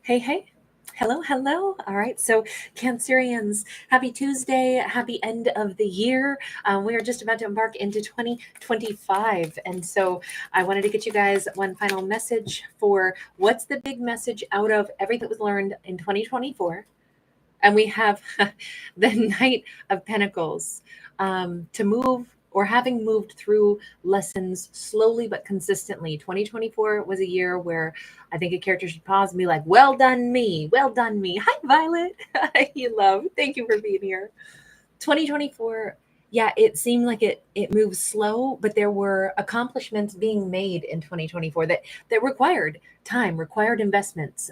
Hey, hey. Hello, hello. All right. So, Cancerians, happy Tuesday. Happy end of the year. We are just about to embark into 2025. And so, I wanted to get you guys one final message for what's the big message out of everything that was learned in 2024. And we have the Knight of Pentacles to move or having moved through lessons slowly but consistently. 2024 was a year where I think a character should pause and be like, well done me, well done me. Hi, Violet. You love. Thank you for being here. 2024, yeah, it seemed like it moved slow, but there were accomplishments being made in 2024 that required time, required investments.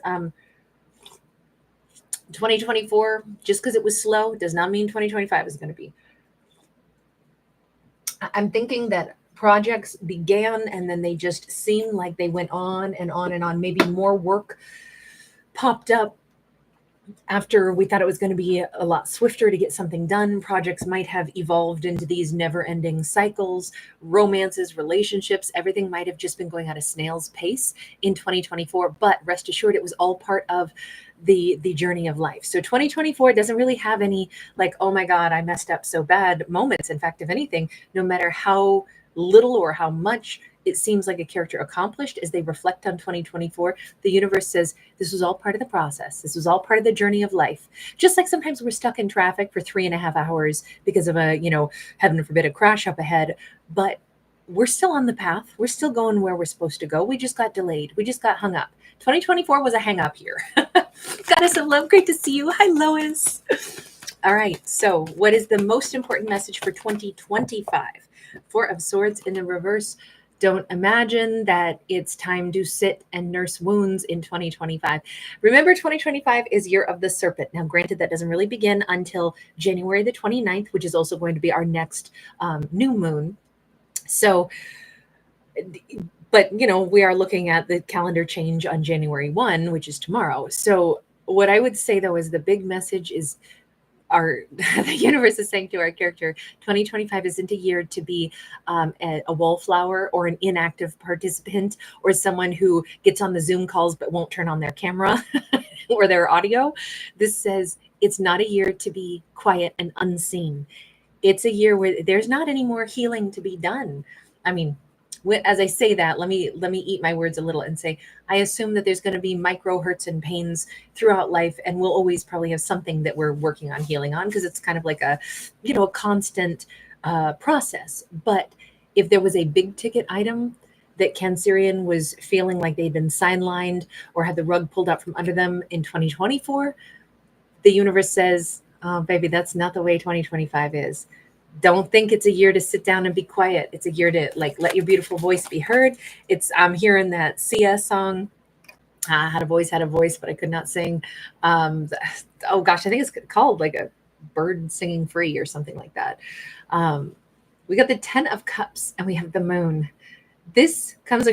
2024, just because it was slow, does not mean 2025 is going to be. I'm thinking that projects began and then they just seemed like they went on and on and on. Maybe more work popped up after we thought it was going to be a lot swifter to get something done. Projects might have evolved into these never ending cycles, romances, relationships, everything might have just been going at a snail's pace in 2024. But rest assured, it was all part of the journey of life. So 2024 doesn't really have any like, oh my God, I messed up so bad moments. In fact, if anything, no matter how little or how much it seems like a character accomplished as they reflect on 2024, the universe says this was all part of the process. This was all part of the journey of life. Just like sometimes we're stuck in traffic for 3.5 hours because of a, heaven forbid, a crash up ahead, but we're still on the path. We're still going where we're supposed to go. We just got delayed. We just got hung up. 2024 was a hang up year. Goddess of love, great to see you. Hi, Lois. All right. So, what is the most important message for 2025? Four of Swords in the reverse. Don't imagine that it's time to sit and nurse wounds in 2025. Remember, 2025 is Year of the Serpent. Now, granted, that doesn't really begin until January the 29th, which is also going to be our next new moon. So, but we are looking at the calendar change on January 1, which is tomorrow. So, what I would say though is the big message is the universe is saying to our character, 2025 isn't a year to be a wallflower or an inactive participant or someone who gets on the Zoom calls but won't turn on their camera or their audio. This says it's not a year to be quiet and unseen. It's a year where there's not any more healing to be done. I mean, as I say that, let me eat my words a little and say, I assume that there's going to be micro hurts and pains throughout life, and we'll always probably have something that we're working on healing on because it's kind of like a constant process. But if there was a big ticket item that Cancerian was feeling like they'd been sidelined or had the rug pulled out from under them in 2024, the universe says, oh, baby, that's not the way 2025 is. Don't think it's a year to sit down and be quiet. It's a year to let your beautiful voice be heard. I'm hearing that Sia song. Had a voice, but I could not sing. Oh gosh, I think it's called like a bird singing free or something like that. We got the 10 of Cups and we have the moon. This comes,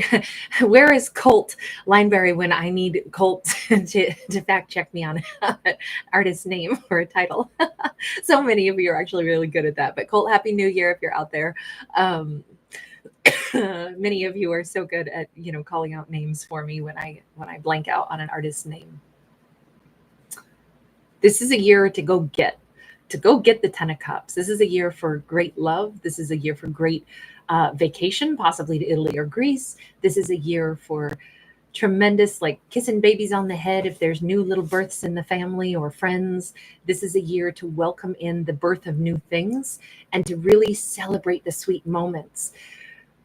where is Colt Lineberry when I need Colt to fact check me on an artist name or a title? So many of you are actually really good at that. But Colt, Happy New Year if you're out there. Many of you are so good at calling out names for me when I blank out on an artist's name. This is a year to go get the 10 of Cups. This is a year for great love. This is a year for great vacation, possibly to Italy or Greece. This is a year for tremendous kissing babies on the head if there's new little births in the family or friends. This is a year to welcome in the birth of new things and to really celebrate the sweet moments.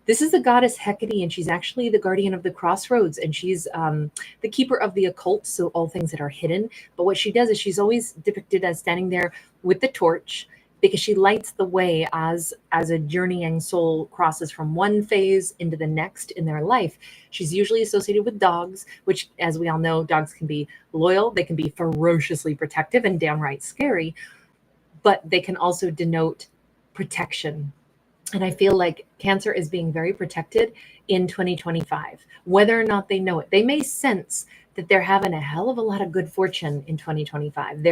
This is the goddess Hecate, and she's actually the guardian of the crossroads, and she's the keeper of the occult, so all things that are hidden. But what she does is she's always depicted as standing there with the torch, because she lights the way as a journeying soul crosses from one phase into the next in their life. She's usually associated with dogs, which, as we all know, dogs can be loyal, they can be ferociously protective and downright scary, but they can also denote protection. And I feel like Cancer is being very protected in 2025, whether or not they know it. They may sense that they're having a hell of a lot of good fortune in 2025.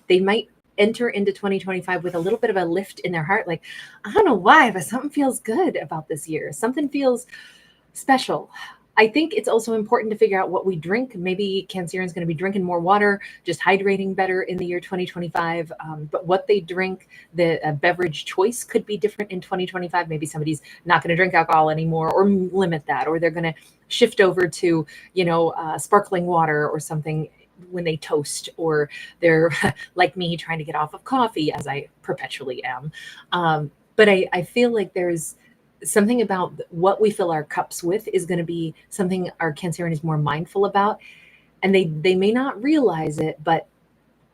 They might enter into 2025 with a little bit of a lift in their heart. Like, I don't know why, but something feels good about this year. Something feels special. I think it's also important to figure out what we drink. Maybe Cancerian is going to be drinking more water, just hydrating better in the year 2025. But what they drink, the beverage choice could be different in 2025. Maybe somebody's not going to drink alcohol anymore, or limit that, or they're going to shift over to, sparkling water or something when they toast, or they're like me, trying to get off of coffee, as I perpetually am. But I feel like there's something about what we fill our cups with is going to be something our Cancerian is more mindful about. And they may not realize it, but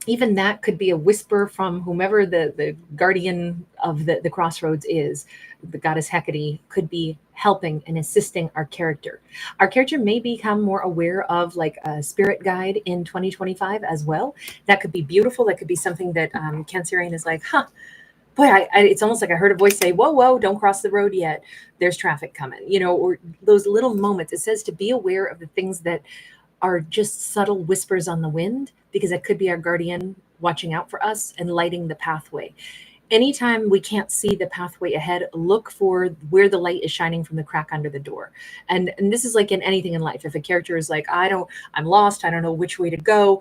even that could be a whisper from whomever the guardian of the crossroads is. The goddess Hecate could be helping and assisting our character. Our character may become more aware of like a spirit guide in 2025 as well. That could be beautiful. That could be something that Cancerian is like, boy, it's almost like I heard a voice say, whoa, whoa, don't cross the road yet. There's traffic coming, or those little moments. It says to be aware of the things that are just subtle whispers on the wind, because it could be our guardian watching out for us and lighting the pathway. Anytime we can't see the pathway ahead, look for where the light is shining from the crack under the door. And this is like in anything in life. If a character is like, I'm lost, I don't know which way to go,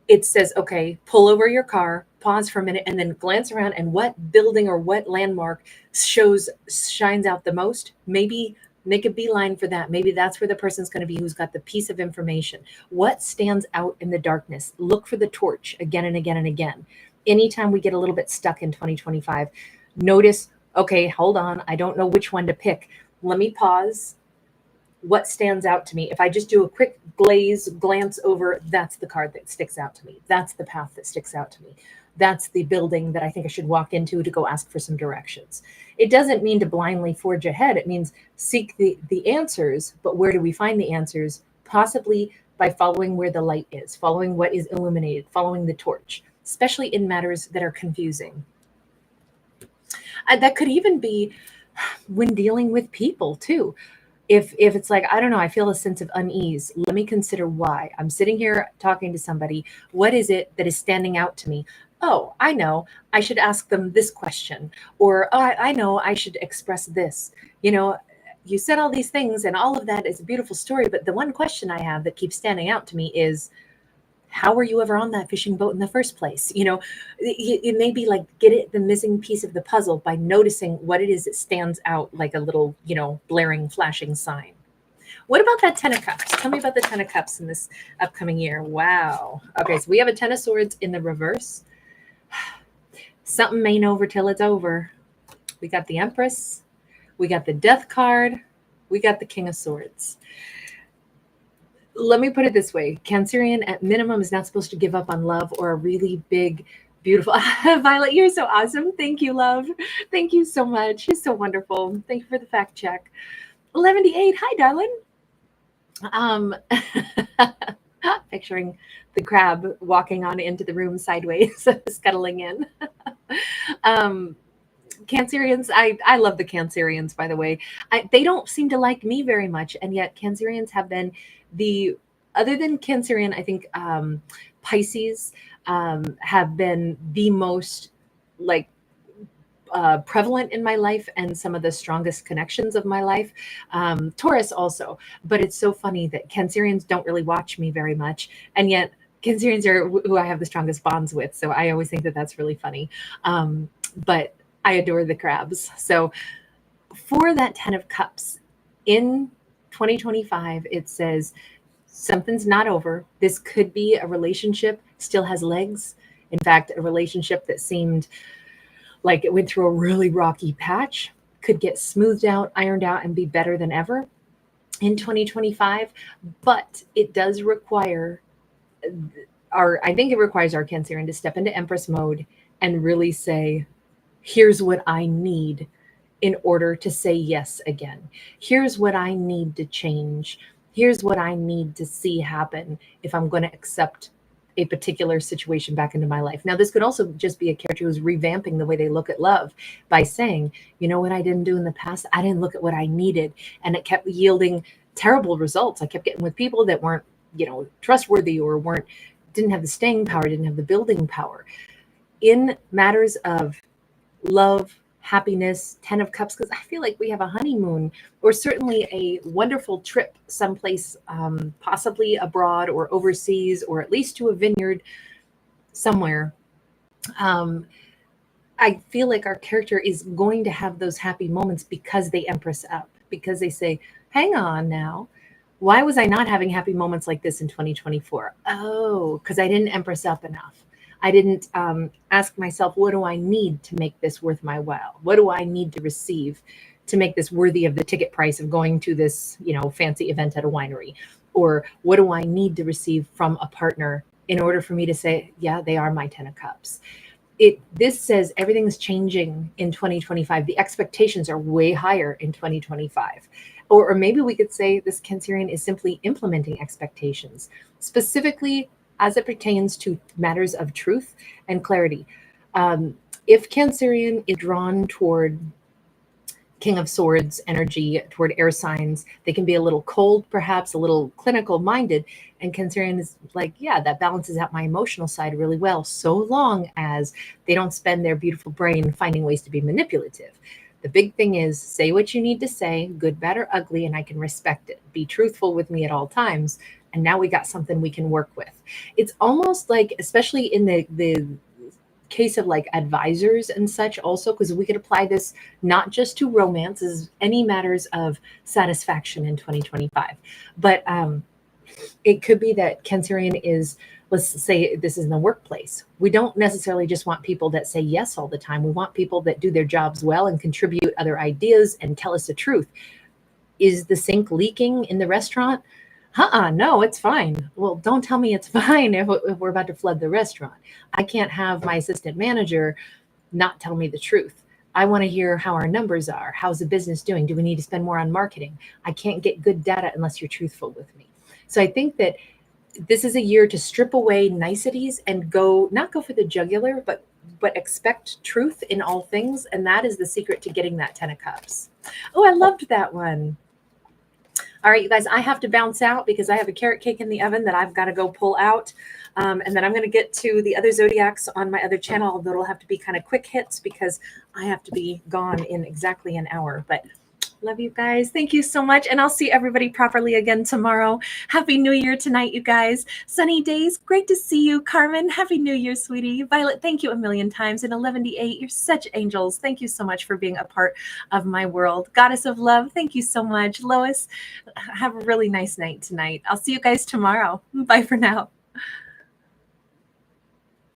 it says, okay, pull over your car, pause for a minute, and then glance around, and what building or what landmark shines out the most. Maybe make a beeline for that. Maybe that's where the person's going to be who's got the piece of information. What stands out in the darkness? Look for the torch again and again and again. Anytime we get a little bit stuck in 2025, notice, okay, hold on, I don't know which one to pick. Let me pause. What stands out to me? If I just do a quick glance over, that's the card that sticks out to me. That's the path that sticks out to me. That's the building that I think I should walk into to go ask for some directions. It doesn't mean to blindly forge ahead. It means seek the answers, but where do we find the answers? Possibly by following where the light is, following what is illuminated, following the torch, especially in matters that are confusing. That could even be when dealing with people too. If it's like, I don't know, I feel a sense of unease, let me consider why. I'm sitting here talking to somebody. What is it that is standing out to me? Oh, I know, I should ask them this question. Or I know I should express this. You said all these things and all of that is a beautiful story, but the one question I have that keeps standing out to me is, how were you ever on that fishing boat in the first place? It may be like the missing piece of the puzzle by noticing what it is that stands out like a little, blaring, flashing sign. What about that 10 of Cups? Tell me about the 10 of Cups in this upcoming year. Wow. Okay, so we have a 10 of Swords in the reverse. Something ain't over till it's over. We got the Empress. We got the Death card. We got the King of Swords. Let me put it this way. Cancerian at minimum is not supposed to give up on love or a really big, beautiful Violet, you're so awesome. Thank you, love. Thank you so much. You're so wonderful. Thank you for the fact check. 118. Hi, darling. Picturing the crab walking on into the room sideways, scuttling in. Cancerians, I love the Cancerians, by the way. They don't seem to like me very much, and yet Cancerians have been other than Cancerian, I think Pisces have been the most prevalent in my life and some of the strongest connections of my life. Taurus also, but it's so funny that Cancerians don't really watch me very much, and yet Cancerians are who I have the strongest bonds with. So I always think that that's really funny. But I adore the crabs. So for that 10 of Cups in 2025, it says something's not over. This could be a relationship still has legs. In fact, a relationship that seemed like it went through a really rocky patch could get smoothed out, ironed out, and be better than ever in 2025. But it does require I think it requires our Cancerian to step into Empress mode and really say, here's what I need in order to say yes again. Here's what I need to change. Here's what I need to see happen if I'm going to accept a particular situation back into my life. Now, this could also just be a character who's revamping the way they look at love by saying, you know what I didn't do in the past? I didn't look at what I needed. And it kept yielding terrible results. I kept getting with people that weren't, trustworthy or didn't have the staying power, didn't have the building power. In matters of love, happiness, 10 of cups, because I feel like we have a honeymoon or certainly a wonderful trip someplace, possibly abroad or overseas, or at least to a vineyard somewhere. I feel like our character is going to have those happy moments because they empress up, because they say, hang on now. Why was I not having happy moments like this in 2024? Oh, because I didn't empress up enough. I didn't ask myself, what do I need to make this worth my while? What do I need to receive to make this worthy of the ticket price of going to this, fancy event at a winery? Or what do I need to receive from a partner in order for me to say, yeah, they are my 10 of cups? This says everything's changing in 2025. The expectations are way higher in 2025. Or maybe we could say this Cancerian is simply implementing expectations, specifically as it pertains to matters of truth and clarity. If Cancerian is drawn toward King of Swords energy, toward air signs, they can be a little cold, perhaps a little clinical minded. And Cancerian is like, yeah, that balances out my emotional side really well, so long as they don't spend their beautiful brain finding ways to be manipulative. The big thing is say what you need to say, good, bad, or ugly, and I can respect it. Be truthful with me at all times. And now we got something we can work with. It's almost like, especially in the case of like advisors and such also, because we could apply this not just to romance, as any matters of satisfaction in 2025, but it could be that Cancerian is, let's say this is in the workplace. We don't necessarily just want people that say yes all the time. We want people that do their jobs well and contribute other ideas and tell us the truth. Is the sink leaking in the restaurant? No, it's fine. Well, don't tell me it's fine if we're about to flood the restaurant. I can't have my assistant manager not tell me the truth. I want to hear how our numbers are. How's the business doing? Do we need to spend more on marketing? I can't get good data unless you're truthful with me. So I think that this is a year to strip away niceties and not go for the jugular, but expect truth in all things. And that is the secret to getting that 10 of cups. Oh, I loved that one. All right, you guys, I have to bounce out because I have a carrot cake in the oven that I've got to go pull out. And then I'm going to get to the other zodiacs on my other channel, although it'll have to be kind of quick hits because I have to be gone in exactly an hour. But love you guys. Thank you so much. And I'll see everybody properly again tomorrow. Happy New Year tonight, you guys. Sunny days. Great to see you, Carmen. Happy New Year, sweetie. Violet, thank you a million times. And 11D8, you're such angels. Thank you so much for being a part of my world. Goddess of love, thank you so much. Lois, have a really nice night tonight. I'll see you guys tomorrow. Bye for now.